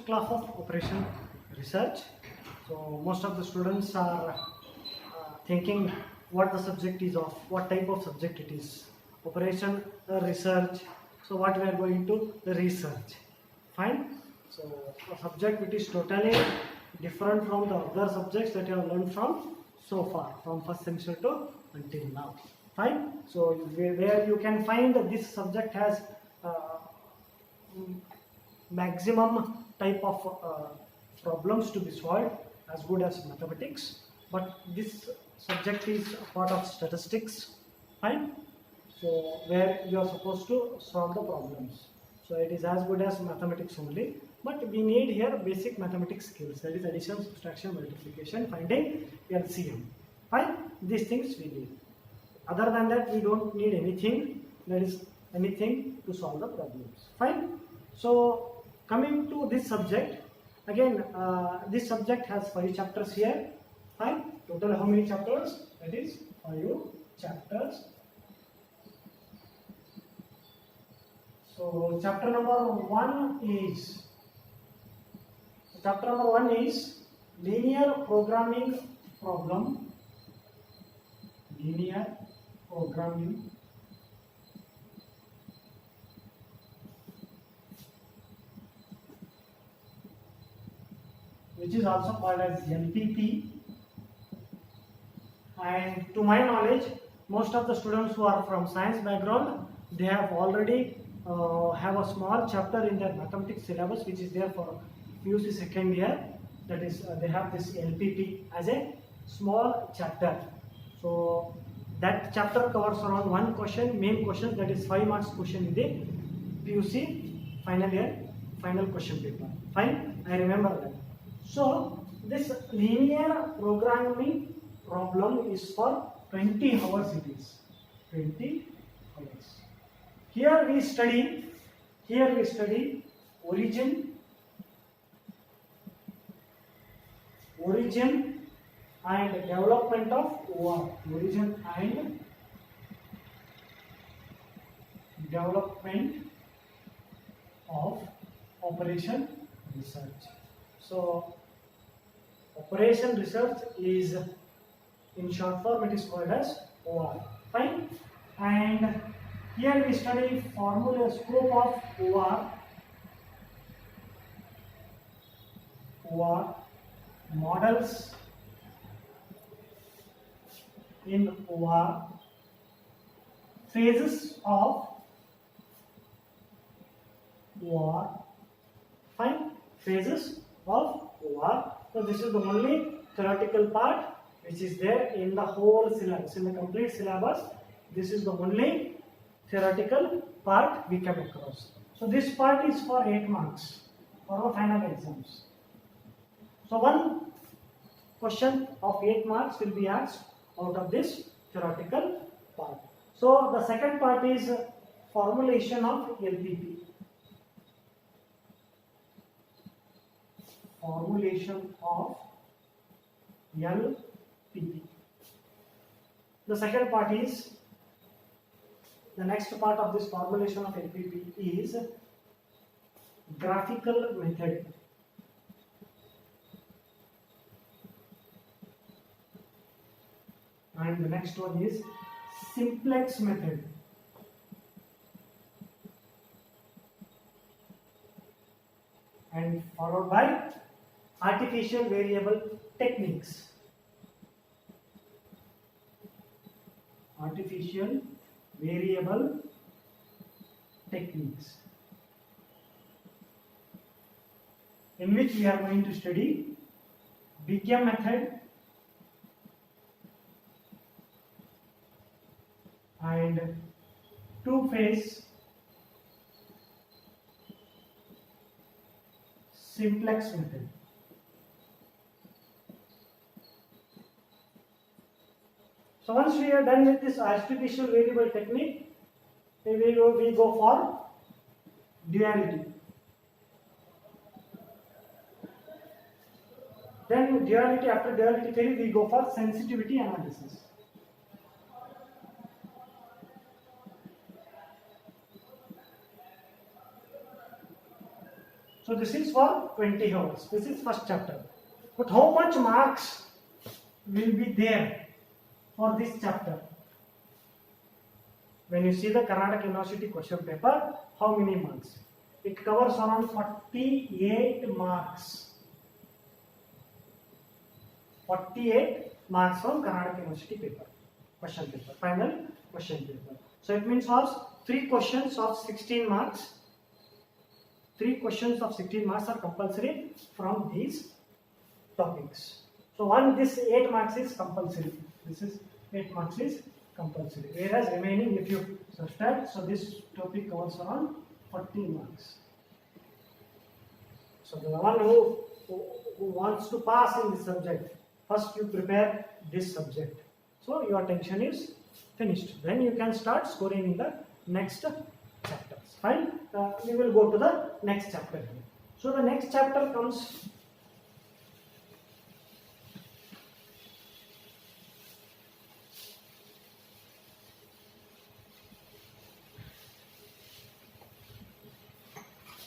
class of operation research. So most of the students are thinking what the subject is of, what type of subject it is. Operation research. So what we are going to research. Fine. So a subject which is totally different from the other subjects that you have learned from so far, from first semester to until now. Fine. So where you can find this subject has maximum type of problems to be solved as good as mathematics, but this subject is a part of statistics. Fine. So where you are supposed to solve the problems. So it is as good as mathematics only, but we need here basic mathematics skills, that is addition, subtraction, multiplication, finding LCM. Fine. These things we need. Other than that, we don't need anything, that is anything to solve the problems. Fine. So coming to this subject, again this subject has 5 chapters here. Fine. Total how many chapters? That is 5 chapters. So chapter number 1 is linear programming problem. Linear programming which is also called as LPP. And to my knowledge, most of the students who are from science background, they have already have a small chapter in their mathematics syllabus which is there for PUC second year. That is they have this LPP as a small chapter. So that chapter covers around one question, main question, that is 5 marks question in the PUC final year final question paper. Fine, I remember that. So this linear programming problem is for 20 hours. It is 20 hours. Here we study origin and development of OR. Origin and development of operation research. So operation research is, in short form, it is called as OR. Fine. And here we study formula, scope of OR, models in OR, phases of OR. Fine. Phases of OR. So this is the only theoretical part which is there in the whole syllabus, in the complete syllabus. This is the only theoretical part we come across. So this part is for 8 marks for our final exams. So one question of 8 marks will be asked out of this theoretical part. So the second part is formulation of LPP. Formulation of LPP. The second part is, the next part of this formulation of LPP is graphical method. And the next one is simplex method. And followed by artificial variable techniques. Artificial variable techniques, in which we are going to study BKM method and two-phase simplex method. So once we are done with this artificial variable technique, we go for duality. Then duality, after duality theory, we go for sensitivity analysis. So this is for 20 hours. This is first chapter. But how much marks will be there for this chapter? When you see the Karnataka University question paper, how many marks? It covers around 48 marks. 48 marks from Karnataka University paper, question paper, final question paper. So it means was 3 questions of 16 marks. 3 questions of 16 marks are compulsory from these topics. So this 8 marks is compulsory. This is 8 marks is compulsory. Whereas remaining, if you subtract, so this topic covers around 40 marks. So the one who wants to pass in this subject, first you prepare this subject. So your tension is finished. Then you can start scoring in the next chapters. Fine. We will go to the next chapter. So the next chapter comes.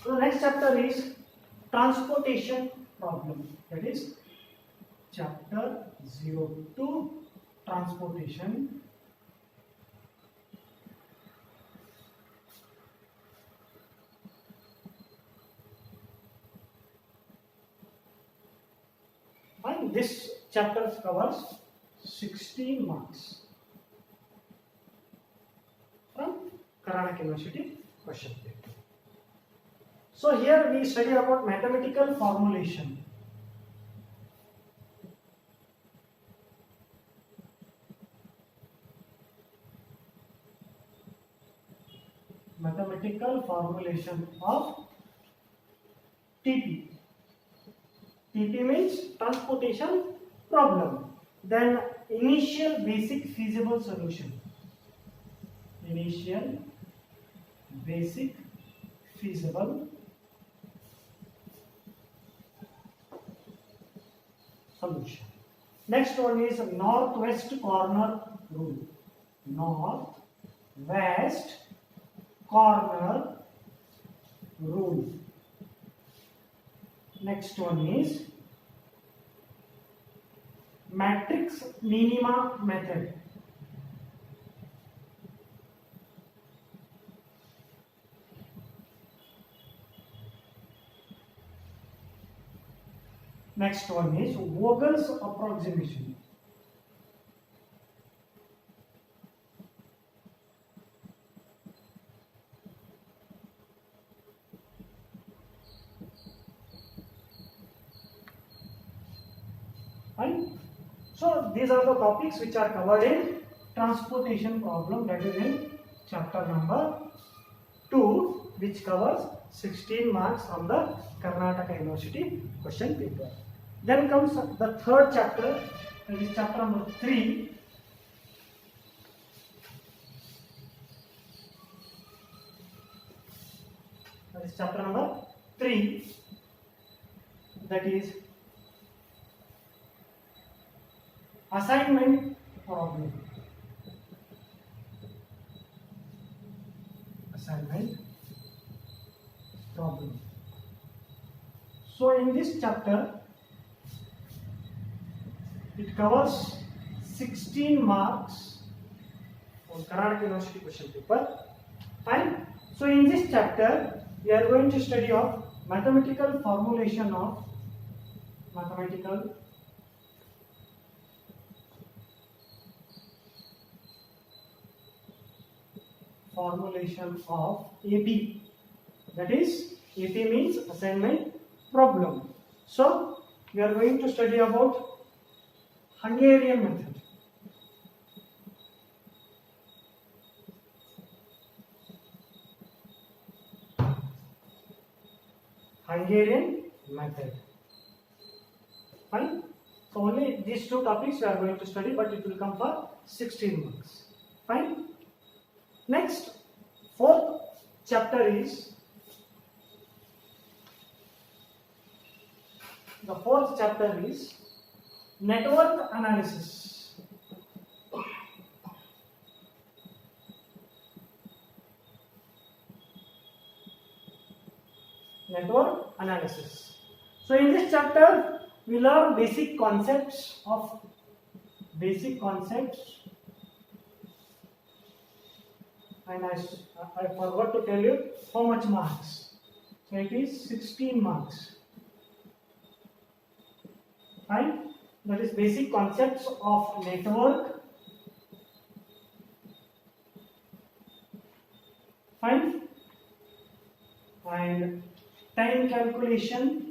So the next chapter is transportation problem. That is chapter 02, transportation. And this chapter covers 16 marks from Karnataka University question paper. So here we study about mathematical formulation. Mathematical formulation of TP. TP means transportation problem. Then initial basic feasible solution. Initial basic feasible solution. Next one is northwest corner rule. Northwest corner rule. Next one is matrix minima method. Next one is Vogel's approximation. Fine. So these are the topics which are covered in transportation problem, that is in chapter number 2, which covers 16 marks from the Karnataka University question paper. Then comes the third chapter, that is chapter number 3. That is chapter number 3, that is assignment problem. Assignment problem. So in this chapter, it covers 16 marks on Karnataka University question paper. Fine. So in this chapter, we are going to study of mathematical formulation of AP. That is, AP means assignment problem. So we are going to study about Hungarian method. Hungarian method. Fine. So only these two topics we are going to study, but it will come for 16 marks. Fine. Next, fourth chapter is network analysis. network analysis. So in this chapter we learn basic concepts, and I forgot to tell you how much marks. So it is 16 marks. Fine. That is basic concepts of network. Fine. And time calculation.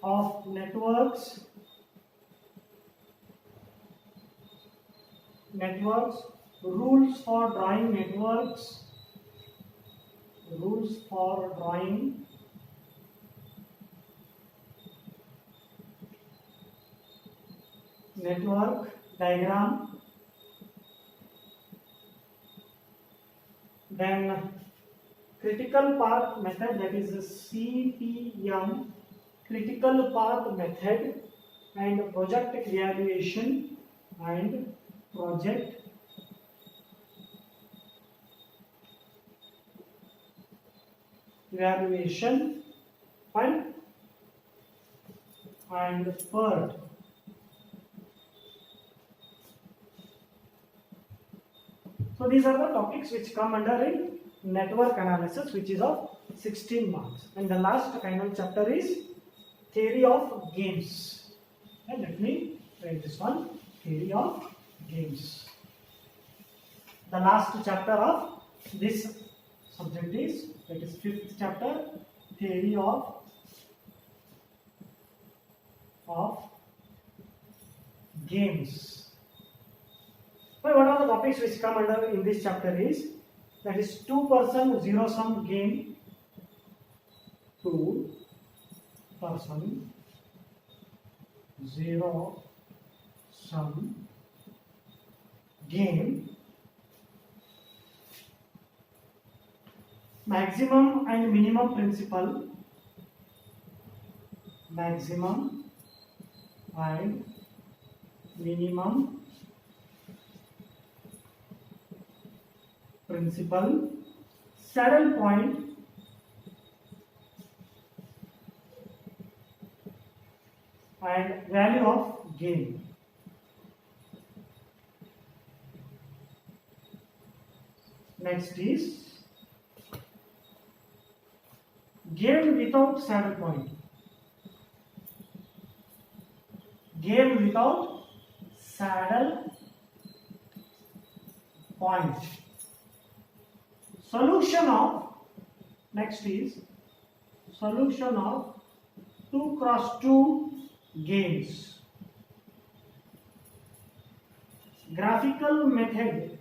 Of networks, rules for drawing networks, network diagram, then critical path method, that is the CPM, critical path method, and project evaluation and project evaluation, fine, and PERT. So these are the topics which come under in network analysis, which is of 16 marks. And the last final chapter is theory of games. And let me write this one, theory of games. The last chapter of this subject is, that is 5th chapter, theory of games. Well, what are the topics which come under in this chapter is, that is 2-person zero-sum game, 2-person zero-sum game, maximum and minimum principle, maximum and minimum principle, saddle point, and value of game. Next is game without saddle point. Game without saddle point. Solution of, next is solution of 2x2 games. Graphical method.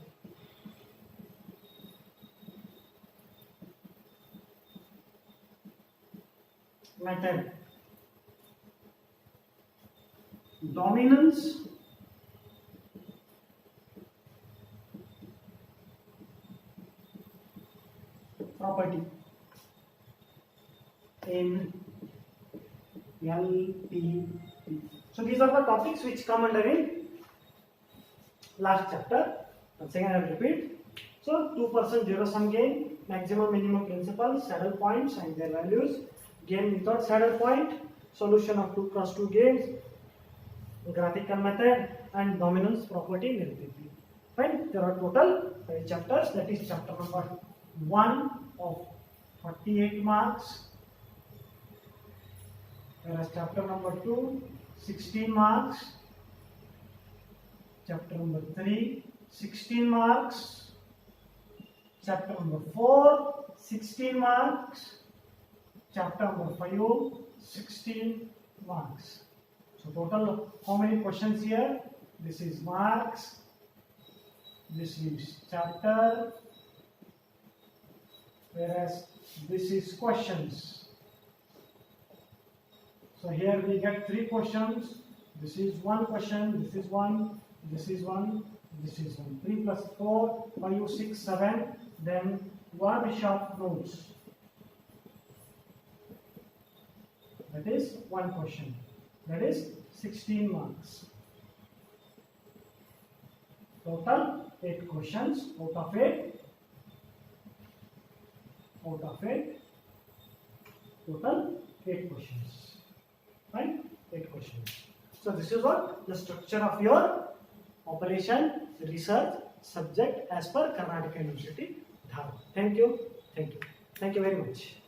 Dominance, property in LPP. So these are the topics which come under in last chapter. Once again I will repeat. So 2-person zero-sum game, maximum minimum principle, saddle points and their values, game without saddle point, solution of 2x2 games, graphical method, and dominance property in LPP. Fine. There are total 5 chapters. That is chapter number 1 of 48 marks. Whereas chapter number 2, 16 marks. Chapter number 3, 16 marks. Chapter number 4, 16 marks. Chapter number 5, 16 marks. So total how many questions here? This is marks. This is chapter. Whereas this is questions. So here we get 3 questions. This is 1 question. This is 1. This is 1. This is 1. 3 plus 4, 5, 6, 7. Then word short notes. That is 1 question. That is 16 marks. So Total 8 questions out of 8. Total 8 questions. Right? 8 questions. So this is what the structure of your operation research subject as per Karnataka University Dhar. Thank you very much.